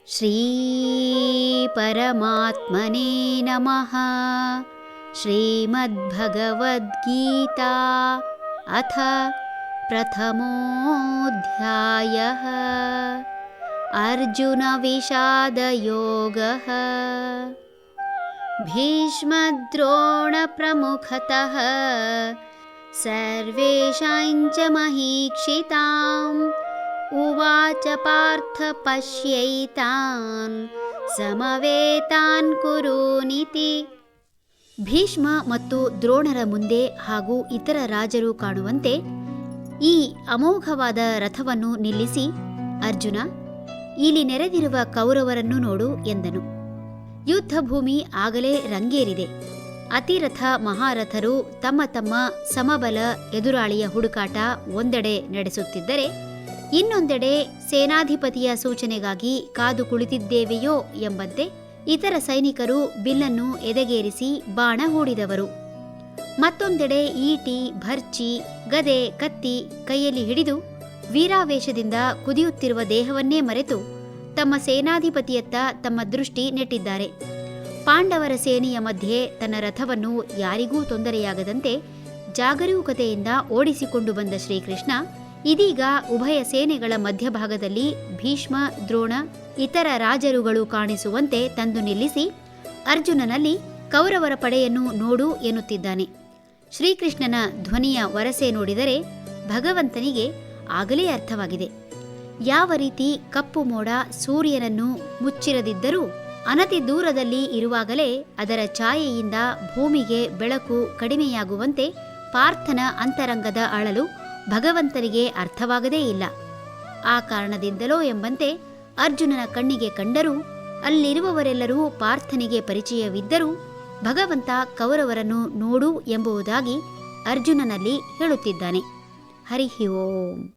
ಶ್ರೀ ಪರಮಾತ್ಮನೇ ನಮಃ. ಶ್ರೀಮದ್ಭಗವದ್ಗೀತಾ ಅಥ ಪ್ರಥಮೋऽಧ್ಯಾಯಃ. ಅರ್ಜುನ ವಿಷಾದಯೋಗಃ. ಭೀಷ್ಮದ್ರೋಣ ಪ್ರಮುಖತಃ ಸರ್ವೇಷಾಂಚ ಮಹೀಕ್ಷಿತಾಂ ಉವಾಚ ಪಾರ್ಥ ಪಶ್ಯೈತಾನ್ ಸಮವೇತಾನ್ ಕುರುನಿತಿ. ಭೀಷ್ಮ ಮತ್ತು ದ್ರೋಣರ ಮುಂದೆ ಹಾಗೂ ಇತರ ರಾಜರು ಕಾಣುವಂತೆ ಈ ಅಮೋಘವಾದ ರಥವನ್ನು ನಿಲ್ಲಿಸಿ, ಅರ್ಜುನ, ಇಲ್ಲಿ ನೆರೆದಿರುವ ಕೌರವರನ್ನು ನೋಡು ಎಂದನು. ಯುದ್ಧ ಭೂಮಿ ಆಗಲೇ ರಂಗೇರಿದೆ. ಅತಿರಥ ಮಹಾರಥರು ತಮ್ಮ ತಮ್ಮ ಸಮಬಲ ಎದುರಾಳಿಯ ಹುಡುಕಾಟ ಒಂದೆಡೆ ನಡೆಸುತ್ತಿದ್ದರೆ, ಇನ್ನೊಂದೆಡೆ ಸೇನಾಧಿಪತಿಯ ಸೂಚನೆಗಾಗಿ ಕಾದು ಕುಳಿತಿದ್ದೇವೆಯೋ ಎಂಬಂತೆ ಇತರ ಸೈನಿಕರು ಬಿಲ್ಲನ್ನು ಎದೆಗೇರಿಸಿ ಬಾಣ ಹೂಡಿದವರು. ಮತ್ತೊಂದೆಡೆ ಈಟಿ, ಭರ್ಚಿ, ಗದೆ, ಕತ್ತಿ ಕೈಯಲ್ಲಿ ಹಿಡಿದು ವೀರಾವೇಶದಿಂದ ಕುದಿಯುತ್ತಿರುವ ದೇಹವನ್ನೇ ಮರೆತು ತಮ್ಮ ಸೇನಾಧಿಪತಿಯತ್ತ ತಮ್ಮ ದೃಷ್ಟಿ ನೆಟ್ಟಿದ್ದಾರೆ. ಪಾಂಡವರ ಸೇನೆಯ ಮಧ್ಯೆ ತನ್ನ ರಥವನ್ನು ಯಾರಿಗೂ ತೊಂದರೆಯಾಗದಂತೆ ಜಾಗರೂಕತೆಯಿಂದ ಓಡಿಸಿಕೊಂಡು ಬಂದ ಶ್ರೀಕೃಷ್ಣ ಇದೀಗ ಉಭಯ ಸೇನೆಗಳ ಮಧ್ಯಭಾಗದಲ್ಲಿ ಭೀಷ್ಮ, ದ್ರೋಣ, ಇತರ ರಾಜರುಗಳು ಕಾಣಿಸುವಂತೆ ತಂದು ನಿಲ್ಲಿಸಿ, ಅರ್ಜುನನಲ್ಲಿ ಕೌರವರ ಪಡೆಯನ್ನು ನೋಡು ಎನ್ನುತ್ತಿದ್ದಾನೆ. ಶ್ರೀಕೃಷ್ಣನ ಧ್ವನಿಯ ವರಸೆ ನೋಡಿದರೆ ಭಗವಂತನಿಗೆ ಆಗಲೇ ಅರ್ಥವಾಗಿದೆ. ಯಾವ ರೀತಿ ಕಪ್ಪು ಮೋಡ ಸೂರ್ಯನನ್ನು ಮುಚ್ಚಿರದಿದ್ದರೂ ಅನತಿ ದೂರದಲ್ಲಿ ಇರುವಾಗಲೇ ಅದರ ಛಾಯೆಯಿಂದ ಭೂಮಿಗೆ ಬೆಳಕು ಕಡಿಮೆಯಾಗುವಂತೆ ಪಾರ್ಥನ ಅಂತರಂಗದ ಅಳಲು ಭಗವಂತನಿಗೆ ಅರ್ಥವಾಗದೇ ಇಲ್ಲ. ಆ ಕಾರಣದಿಂದಲೋ ಎಂಬಂತೆ ಅರ್ಜುನನ ಕಣ್ಣಿಗೆ ಕಂಡರೂ, ಅಲ್ಲಿರುವವರೆಲ್ಲರೂ ಪಾರ್ಥನಿಗೆ ಪರಿಚಯವಿದ್ದರೂ ಭಗವಂತ ಕೌರವರನ್ನು ನೋಡು ಎಂಬುದಾಗಿ ಅರ್ಜುನನಲ್ಲಿ ಹೇಳುತ್ತಿದ್ದಾನೆ. ಹರಿ ಓಂ.